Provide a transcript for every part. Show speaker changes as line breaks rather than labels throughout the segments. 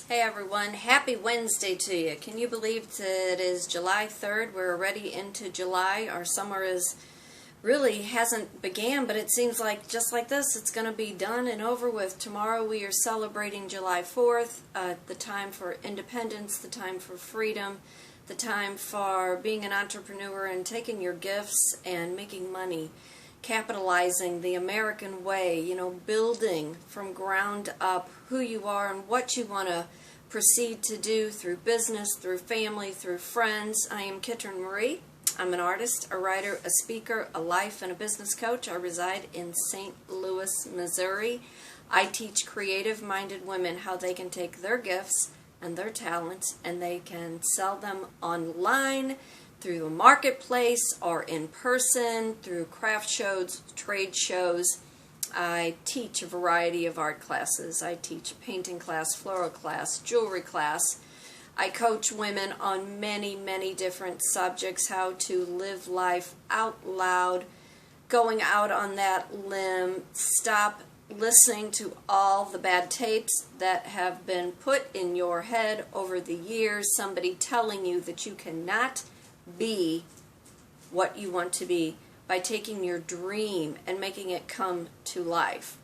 Hey everyone, happy Wednesday to you. Can you believe that it is July 3rd? We're already into July. Our summer is really hasn't began, but it seems like just like this, it's going to be done and over with. Tomorrow we are celebrating July 4th, the time for independence, the time for freedom, the time for being an entrepreneur and taking your gifts and making money, capitalizing the American way, building from ground up who you are and what you want to proceed to do through business, through family, through friends. I am Kitryn Marie. I'm an artist, a writer, a speaker, a life and a business coach. I reside in St. Louis, Missouri. I teach creative-minded women how they can take their gifts and their talents and they can sell them online, through the marketplace, or in person, through craft shows, trade shows. I teach a variety of art classes. I teach a painting class, floral class, jewelry class. I coach women on many, many different subjects, how to live life out loud, going out on that limb, stop listening to all the bad tapes that have been put in your head over the years, somebody telling you that you cannot be what you want to be by taking your dream and making it come to life.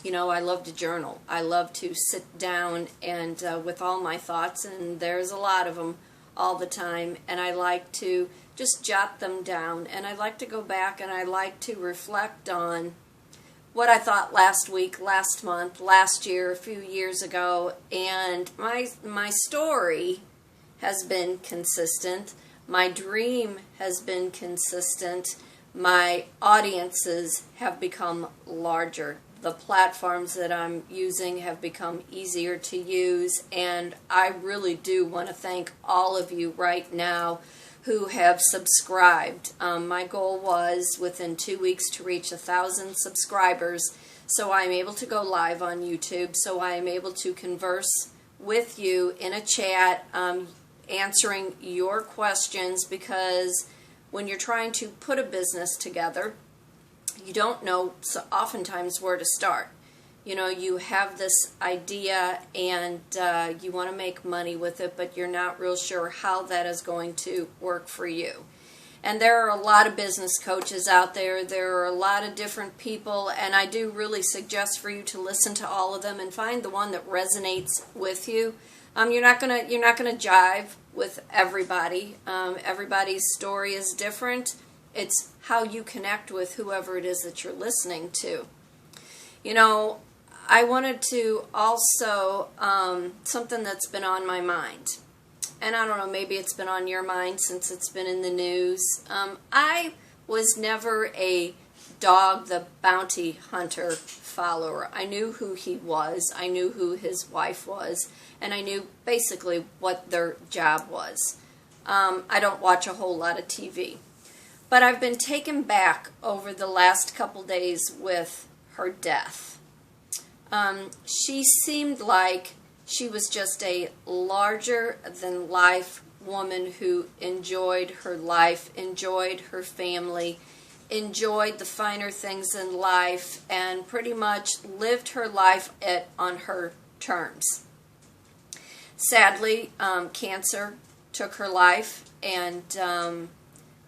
I love to journal. I love to sit down and with all my thoughts, and there's a lot of them all the time, and I like to just jot them down, and I like to go back and I like to reflect on what I thought last week, last month, last year, a few years ago, and my story has been consistent. My dream has been consistent. My audiences have become larger. The platforms that I'm using have become easier to use, and I really do want to thank all of you right now who have subscribed. My goal was within 2 weeks to reach 1,000 subscribers, so I'm able to go live on YouTube, so I'm able to converse with you in a chat, answering your questions, because when you're trying to put a business together, you don't know so oftentimes where to start. You have this idea and you want to make money with it, but you're not real sure how that is going to work for you. And there are a lot of business coaches out there. There are a lot of different people, and I do really suggest for you to listen to all of them and find the one that resonates with you. You're not gonna jive with everybody. Everybody's story is different. It's how you connect with whoever it is that you're listening to. I wanted to also, something that's been on my mind, and I don't know, maybe it's been on your mind since it's been in the news. I was never a Dog the Bounty Hunter follower. I knew who he was, I knew who his wife was, and I knew basically what their job was. I don't watch a whole lot of TV. But I've been taken back over the last couple days with her death. She seemed like she was just a larger-than-life woman who enjoyed her life, enjoyed her family, enjoyed the finer things in life, and pretty much lived her life on her terms. Sadly, cancer took her life, and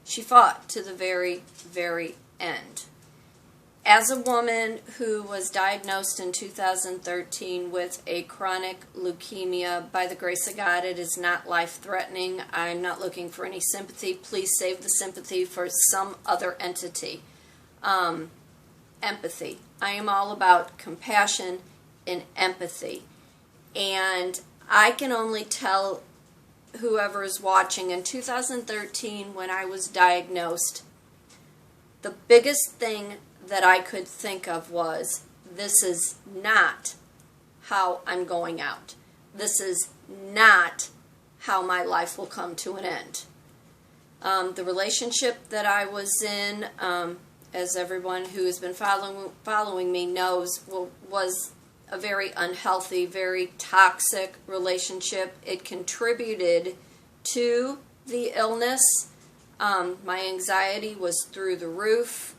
she fought to the very, very end. As a woman who was diagnosed in 2013 with a chronic leukemia, by the grace of God, it is not life-threatening. I'm not looking for any sympathy. Please save the sympathy for some other entity. Empathy. I am all about compassion and empathy. And I can only tell whoever is watching, in 2013 when I was diagnosed, the biggest thing that I could think of was, this is not how I'm going out. This is not how my life will come to an end. The relationship that I was in, as everyone who has been following me knows, was a very unhealthy, very toxic relationship. It contributed to the illness. My anxiety was through the roof.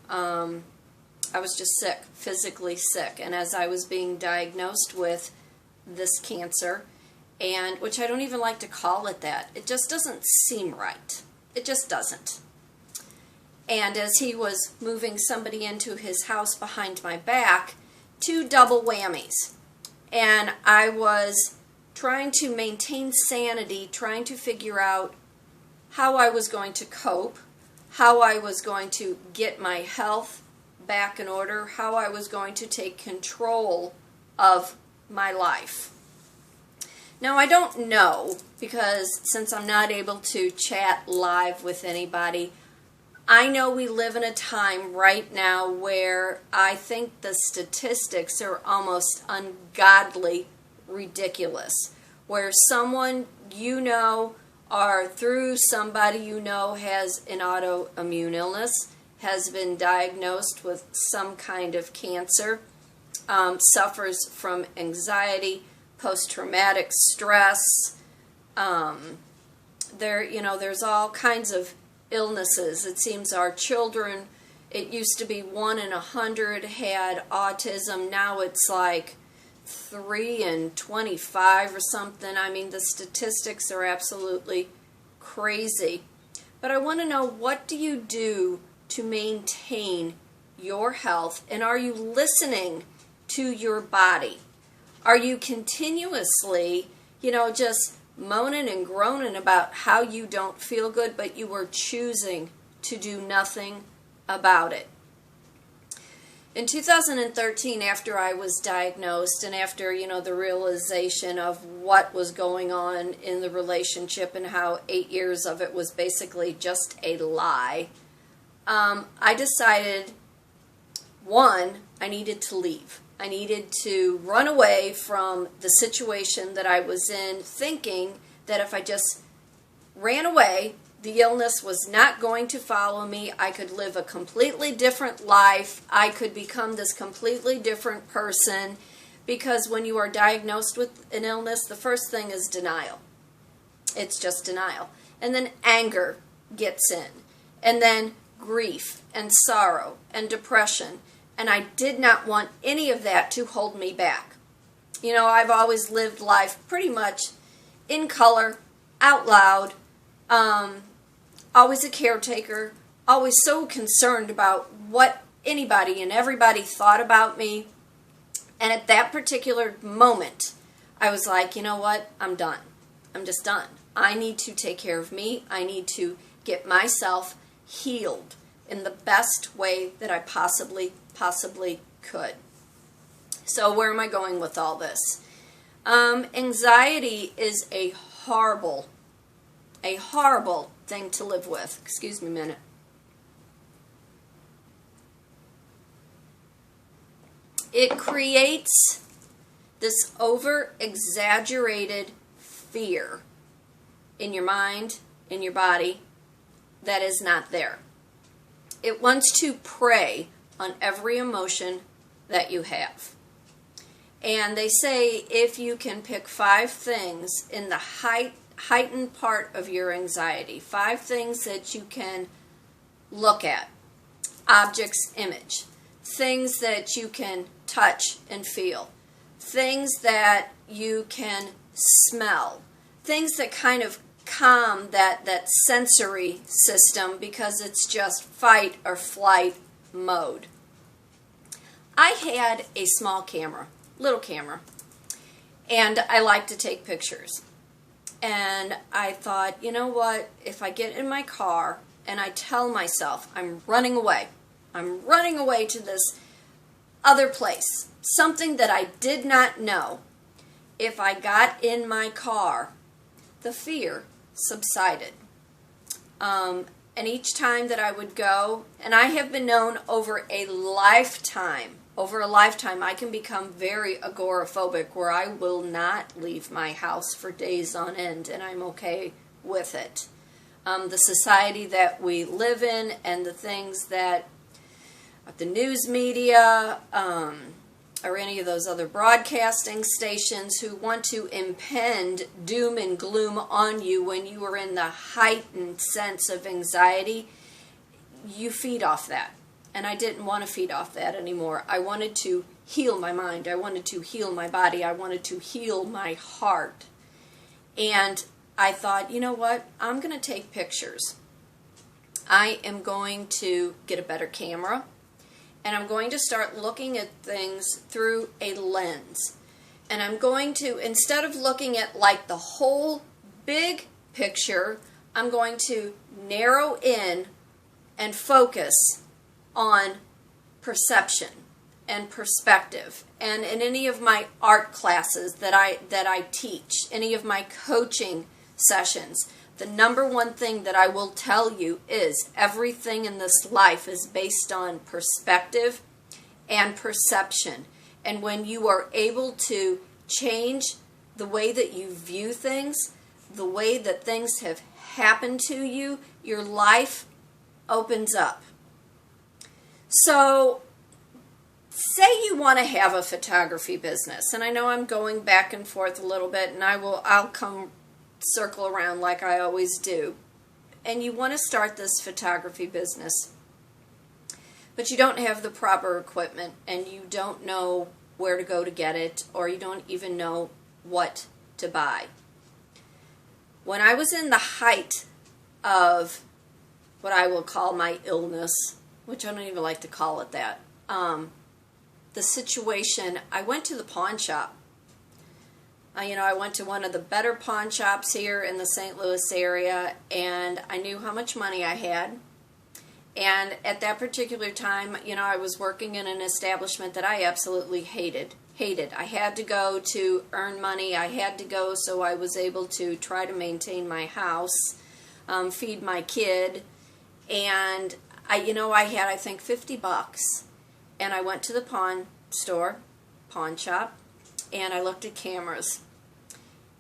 I was just physically sick. And as I was being diagnosed with this cancer, and which I don't even like to call it that. It just doesn't seem right. It just doesn't. And as he was moving somebody into his house behind my back, 2 double whammies. And I was trying to maintain sanity, trying to figure out how I was going to cope, how I was going to get my health back in order, how I was going to take control of my life. Now, I don't know, because since I'm not able to chat live with anybody, I know we live in a time right now where I think the statistics are almost ungodly ridiculous, where someone you know or through somebody you know has an autoimmune illness, has been diagnosed with some kind of cancer, suffers from anxiety, post-traumatic stress. There's all kinds of illnesses. It seems our children, it used to be 1 in 100 had autism. Now it's like 3 in 25 or something. I mean, the statistics are absolutely crazy. But I want to know, what do you do to maintain your health? And are you listening to your body? Are you continuously, just moaning and groaning about how you don't feel good, but you are choosing to do nothing about it? In 2013, after I was diagnosed and after, the realization of what was going on in the relationship and how 8 years of it was basically just a lie, I decided, one, I needed to leave. I needed to run away from the situation that I was in, thinking that if I just ran away, the illness was not going to follow me. I could live a completely different life. I could become this completely different person, because when you are diagnosed with an illness, the first thing is denial. It's just denial. And then anger gets in. And then grief and sorrow and depression. And I did not want any of that to hold me back. I've always lived life pretty much in color, out loud, always a caretaker, always so concerned about what anybody and everybody thought about me. And at that particular moment, I was like, you know what? I'm done. I'm just done. I need to take care of me. I need to get myself healed in the best way that I possibly could. So where am I going with all this? Anxiety is a horrible thing to live with. Excuse me a minute. It creates this over-exaggerated fear in your mind, in your body, that is not there. It wants to prey on every emotion that you have. And they say if you can pick 5 things in the heightened part of your anxiety, 5 things that you can look at, objects, image, things that you can touch and feel, things that you can smell, things that kind of calm that sensory system, because it's just fight or flight mode. I had a small camera, little camera, and I like to take pictures. And I thought, you know what, if I get in my car and I tell myself I'm running away to this other place, something that I did not know, if I got in my car, the fear subsided. And each time that I would go, and I have been known over a lifetime, I can become very agoraphobic, where I will not leave my house for days on end, and I'm okay with it. The society that we live in and the things that the news media, or any of those other broadcasting stations who want to impend doom and gloom on you when you are in the heightened sense of anxiety, you feed off that. And I didn't want to feed off that anymore. I wanted to heal my mind. I wanted to heal my body. I wanted to heal my heart. And I thought, you know what, I'm going to take pictures. I am going to get a better camera, and I'm going to start looking at things through a lens. And I'm going to, instead of looking at like the whole big picture, I'm going to narrow in and focus on perception and perspective. And in any of my art classes that I teach, any of my coaching sessions, the number one thing that I will tell you is everything in this life is based on perspective and perception. And when you are able to change the way that you view things, the way that things have happened to you, your life opens up. So, say you want to have a photography business, and I know I'm going back and forth a little bit, and I'll come circle around like I always do. And you want to start this photography business, but you don't have the proper equipment, and you don't know where to go to get it, or you don't even know what to buy. When I was in the height of what I will call my illness, which I don't even like to call it that, the situation, I went to the pawn shop. I went to one of the better pawn shops here in the St. Louis area, and I knew how much money I had. And at that particular time, I was working in an establishment that I absolutely hated. I had to go to earn money. I had to go so I was able to try to maintain my house, feed my kid. And I had, I think, $50. And I went to the pawn shop, and I looked at cameras.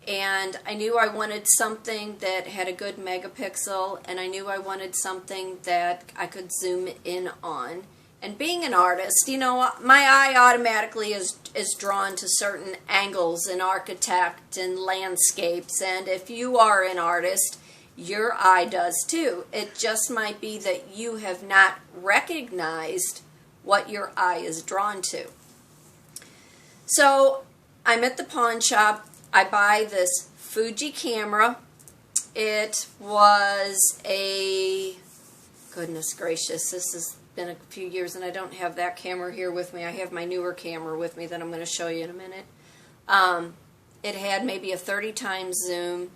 And I knew I wanted something that had a good megapixel, and I knew I wanted something that I could zoom in on. And being an artist, my eye automatically is drawn to certain angles in architect and landscapes. And if you are an artist, your eye does too. It just might be that you have not recognized what your eye is drawn to. So I'm at the pawn shop. I buy this Fuji camera. It was goodness gracious, this has been a few years, and I don't have that camera here with me. I have my newer camera with me that I'm going to show you in a minute. It had maybe a 30 times zoom.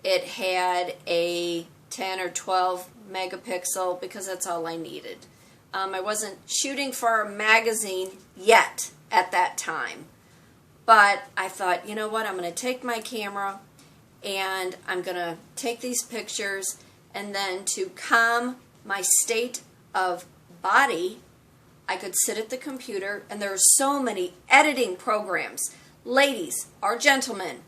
It had a 10 or 12 megapixel because that's all I needed. I wasn't shooting for a magazine yet at that time. But I thought, you know what, I'm going to take my camera and I'm going to take these pictures, and then to calm my state of body, I could sit at the computer, and there are so many editing programs. Ladies or gentlemen,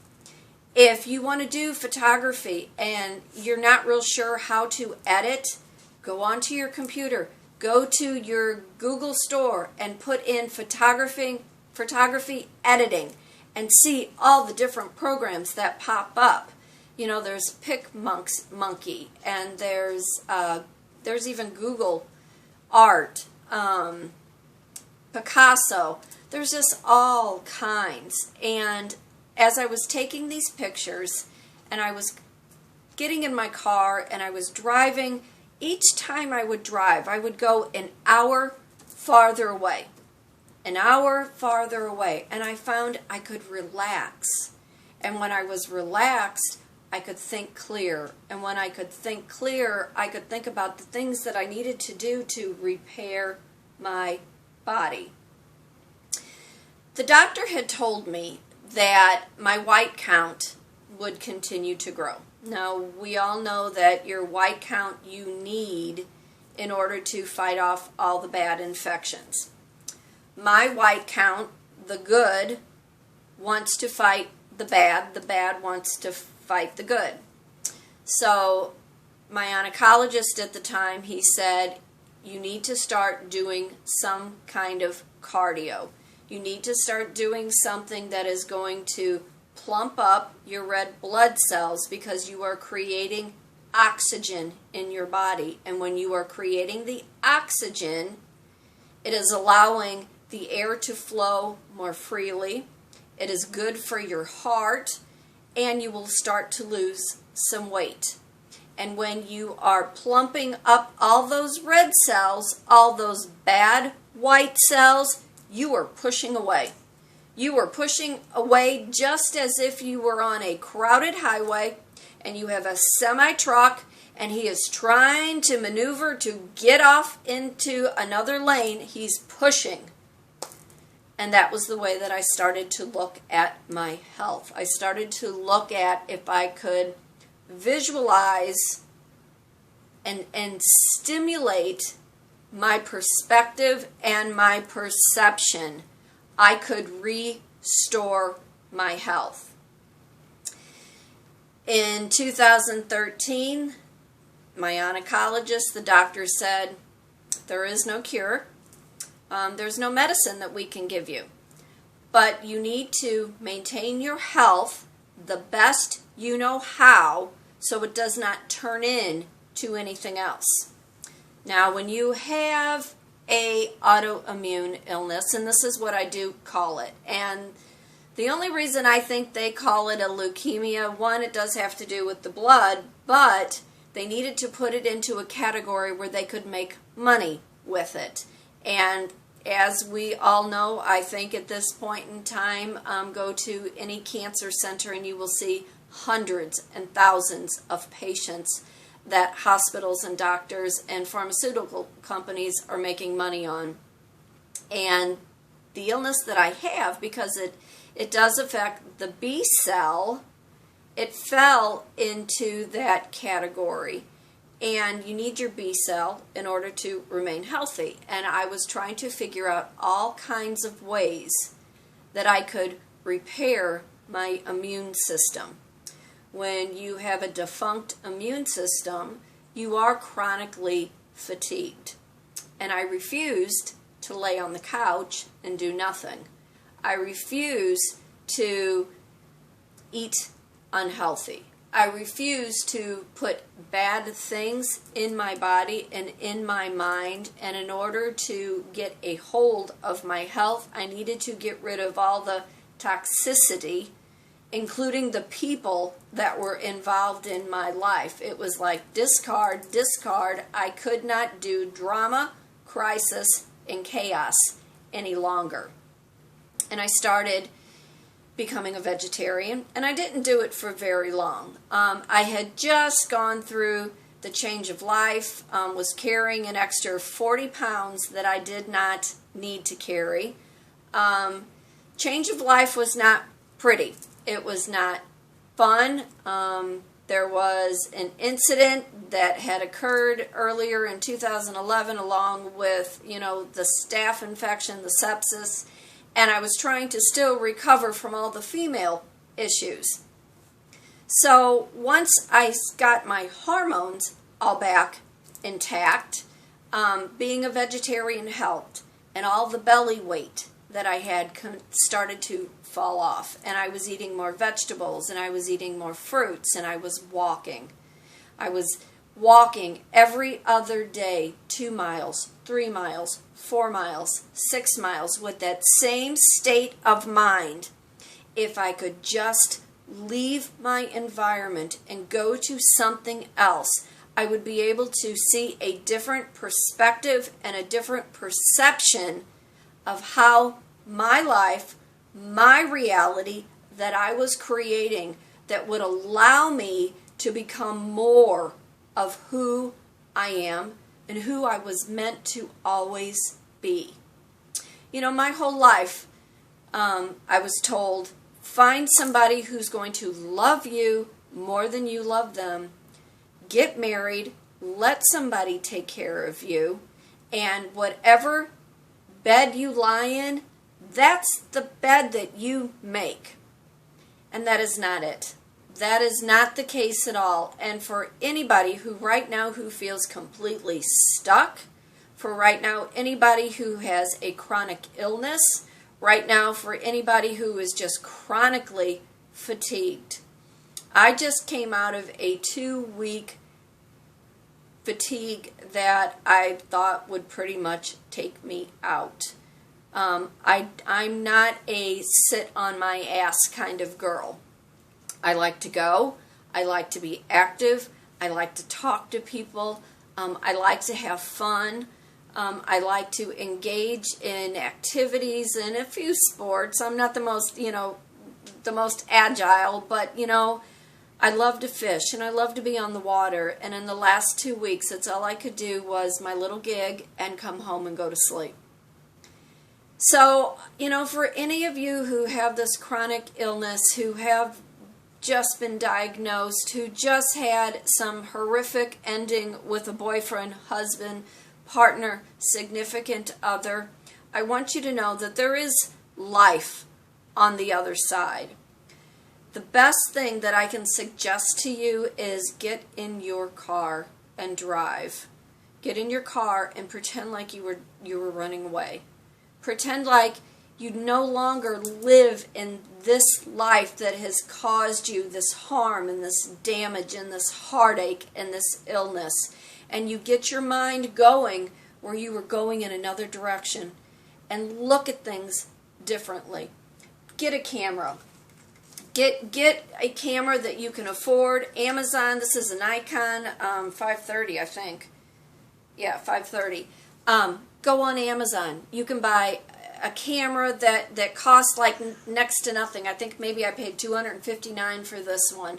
if you want to do photography and you're not real sure how to edit, go onto your computer, go to your Google store and put in photography editing, and see all the different programs that pop up. There's PicMonkey, and there's even Google Art, Picasso. There's just all kinds. And as I was taking these pictures, and I was getting in my car, and I was driving, each time I would drive, I would go an hour farther away. And I found I could relax. And when I was relaxed, I could think clear. And when I could think clear, I could think about the things that I needed to do to repair my body. The doctor had told me that my white count would continue to grow. Now, we all know that your white count you need in order to fight off all the bad infections. My white count, the good, wants to fight the bad wants to fight the good. So my oncologist at the time, he said, you need to start doing some kind of cardio. You need to start doing something that is going to plump up your red blood cells, because you are creating oxygen in your body. And when you are creating the oxygen, it is allowing the air to flow more freely. It is good for your heart, and you will start to lose some weight. And when you are plumping up all those red cells, all those bad white cells, you are pushing away. You are pushing away just as if you were on a crowded highway and you have a semi-truck and he is trying to maneuver to get off into another lane. He's pushing. And that was the way that I started to look at my health. I started to look at if I could visualize and stimulate my perspective and my perception, I could restore my health. In 2013, my oncologist, the doctor said, there is no cure. There's no medicine that we can give you. But you need to maintain your health the best you know how so it does not turn into anything else. Now, when you have a autoimmune illness, and this is what I do call it, and the only reason I think they call it a leukemia, one, it does have to do with the blood, but they needed to put it into a category where they could make money with it. And as we all know, I think at this point in time, go to any cancer center and you will see hundreds and thousands of patients that hospitals and doctors and pharmaceutical companies are making money on. And the illness that I have, because it does affect the B cell, it fell into that category. And you need your B cell in order to remain healthy. And I was trying to figure out all kinds of ways that I could repair my immune system. When you have a defunct immune system, you are chronically fatigued. And I refused to lay on the couch and do nothing. I refused to eat unhealthy. I refuse to put bad things in my body and in my mind, and in order to get a hold of my health, I needed to get rid of all the toxicity, including the people that were involved in my life. It was like discard, discard. I could not do drama, crisis, and chaos any longer. And I started becoming a vegetarian, and I didn't do it for very long. I had just gone through the change of life, was carrying an extra 40 pounds that I did not need to carry. Change of life was not pretty. It was not fun. There was an incident that had occurred earlier in 2011 along with, the staph infection, the sepsis, and I was trying to still recover from all the female issues. So once I got my hormones all back intact, being a vegetarian helped, and all the belly weight that I had started to fall off, and I was eating more vegetables, and I was eating more fruits, and I was walking. I was walking every other day, 2 miles, 3 miles, 4 miles, 6 miles, with that same state of mind. If I could just leave my environment and go to something else, I would be able to see a different perspective and a different perception of how my life, my reality that I was creating, that would allow me to become more of who I am and who I was meant to always be. My whole life, I was told, find somebody who's going to love you more than you love them, get married, let somebody take care of you, and whatever bed you lie in, that's the bed that you make. And that is not it. That is not the case at all. And for anybody who right now who feels completely stuck, for right now anybody who has a chronic illness, right now for anybody who is just chronically fatigued. I just came out of a 2-week fatigue that I thought would pretty much take me out. I'm not a sit on my ass kind of girl. I like to go. I like to be active. I like to talk to people. I like to have fun. I like to engage in activities and a few sports. I'm not the most, the most agile, but, I love to fish and I love to be on the water. And in the last 2 weeks, it's all I could do was my little gig and come home and go to sleep. So, for any of you who have this chronic illness, who have just been diagnosed, who just had some horrific ending with a boyfriend, husband, partner, significant other, I want you to know that there is life on the other side. The best thing that I can suggest to you is get in your car and drive. Get in your car and pretend like you were running away. Pretend like you no longer live in this life that has caused you this harm and this damage and this heartache and this illness. And you get your mind going where you were going in another direction and look at things differently. Get a camera. Get a camera that you can afford. Amazon, this is an Nikon 530, I think. Yeah, 530. Go on Amazon. You can buy a camera that costs like next to nothing. I think maybe I paid $259 for this one.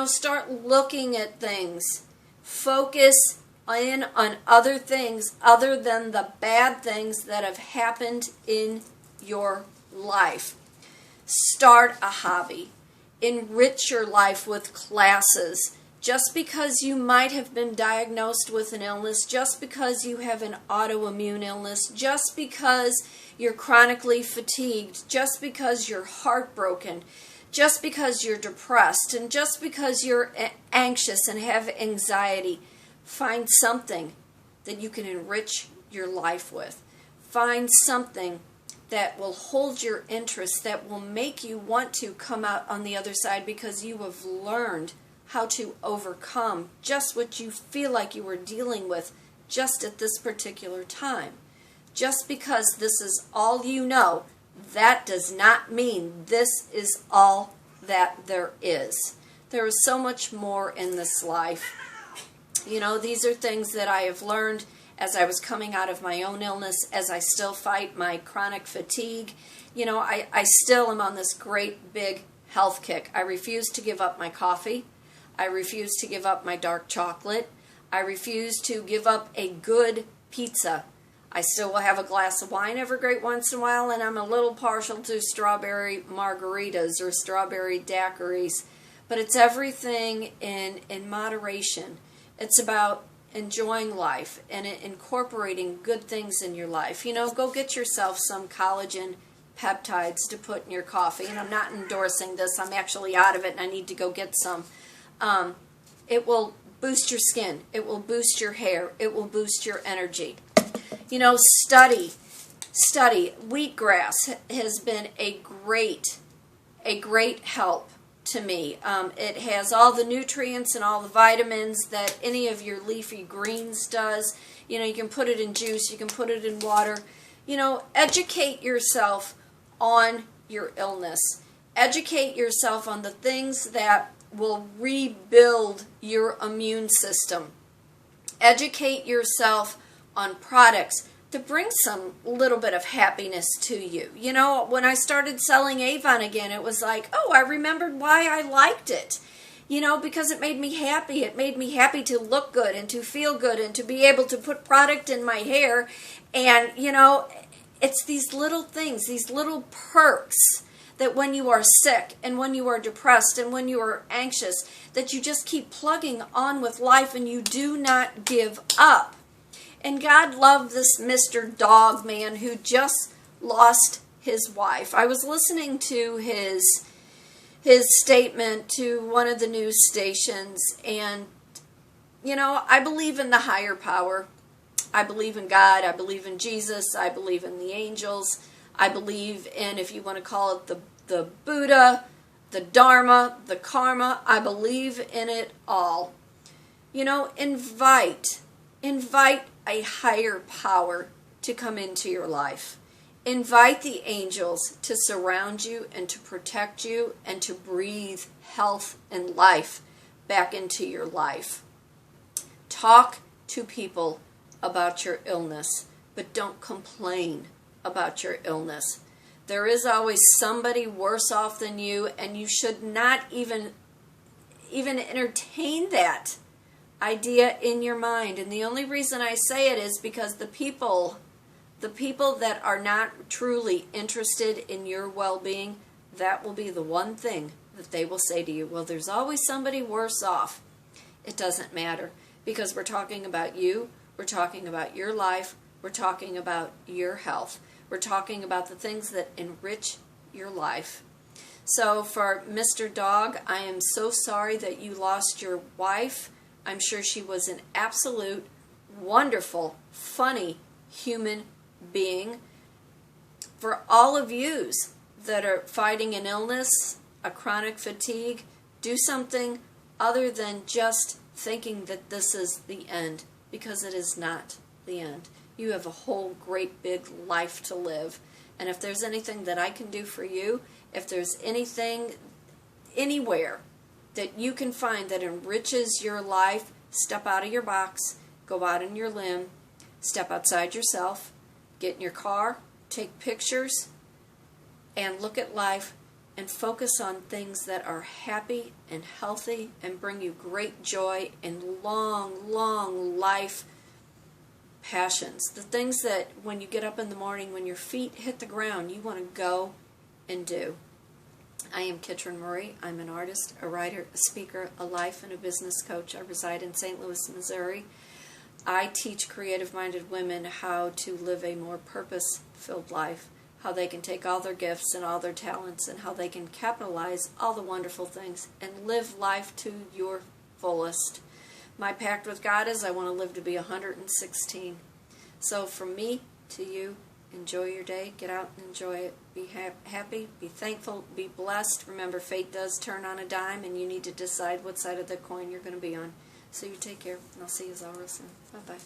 Start looking at things. Focus in on other things other than the bad things that have happened in your life. Start a hobby. Enrich your life with classes. Just because you might have been diagnosed with an illness, just because you have an autoimmune illness, just because you're chronically fatigued, just because you're heartbroken, just because you're depressed, and just because you're anxious and have anxiety, find something that you can enrich your life with. Find something that will hold your interest, that will make you want to come out on the other side because you have learned how to overcome just what you feel like you were dealing with just at this particular time. Just because this is all you know, that does not mean this is all that there is. There is so much more in this life. These are things that I have learned as I was coming out of my own illness, as I still fight my chronic fatigue. I still am on this great big health kick. I refuse to give up my coffee. I refuse to give up my dark chocolate. I refuse to give up a good pizza. I still will have a glass of wine every great once in a while, and I'm a little partial to strawberry margaritas or strawberry daiquiris. But it's everything in moderation. It's about enjoying life and incorporating good things in your life. Go get yourself some collagen peptides to put in your coffee. And I'm not endorsing this. I'm actually out of it and I need to go get some. It will boost your skin. It will boost your hair. It will boost your energy. Study. Wheatgrass has been a great help to me. It has all the nutrients and all the vitamins that any of your leafy greens does. You can put it in juice, you can put it in water. Educate yourself on your illness. Educate yourself on the things that will rebuild your immune system. Educate yourself on products to bring some little bit of happiness to you. When I started selling Avon again, it was like, oh, I remembered why I liked it. Because it made me happy. It made me happy to look good and to feel good and to be able to put product in my hair. And, it's these little things, these little perks that when you are sick and when you are depressed and when you are anxious, that you just keep plugging on with life and you do not give up. And God loved this Mr. Dog man who just lost his wife. I was listening to his statement to one of the news stations, and, I believe in the higher power. I believe in God. I believe in Jesus. I believe in the angels. I believe in, if you want to call it the Buddha, the Dharma, the karma. I believe in it all. Invite a higher power to come into your life. Invite the angels to surround you and to protect you and to breathe health and life back into your life. Talk to people about your illness, but don't complain about your illness. There is always somebody worse off than you, and you should not even entertain that idea in your mind. And the only reason I say it is because the people that are not truly interested in your well-being, that will be the one thing that they will say to you. Well, there's always somebody worse off. It doesn't matter, because we're talking about you, we're talking about your life, we're talking about your health. We're talking about the things that enrich your life. So for Mr. Dog, I am so sorry that you lost your wife. I'm sure she was an absolute, wonderful, funny human being. For all of yous that are fighting an illness, a chronic fatigue, do something other than just thinking that this is the end, because it is not the end. You have a whole great big life to live. And if there's anything that I can do for you, if there's anything anywhere that you can find that enriches your life, step out of your box, go out on your limb, step outside yourself, get in your car, take pictures, and look at life and focus on things that are happy and healthy and bring you great joy and long, long life passions. The things that when you get up in the morning, when your feet hit the ground, you want to go and do. I am Kitryn Marie. I'm an artist, a writer, a speaker, a life and a business coach. I reside in St. Louis, Missouri. I teach creative-minded women how to live a more purpose-filled life, how they can take all their gifts and all their talents and how they can capitalize all the wonderful things and live life to your fullest. My pact with God is I want to live to be 116. So from me to you, enjoy your day. Get out and enjoy it. Be happy, be thankful, be blessed. Remember, fate does turn on a dime, and you need to decide what side of the coin you're going to be on. So you take care, and I'll see you all real soon. Bye-bye.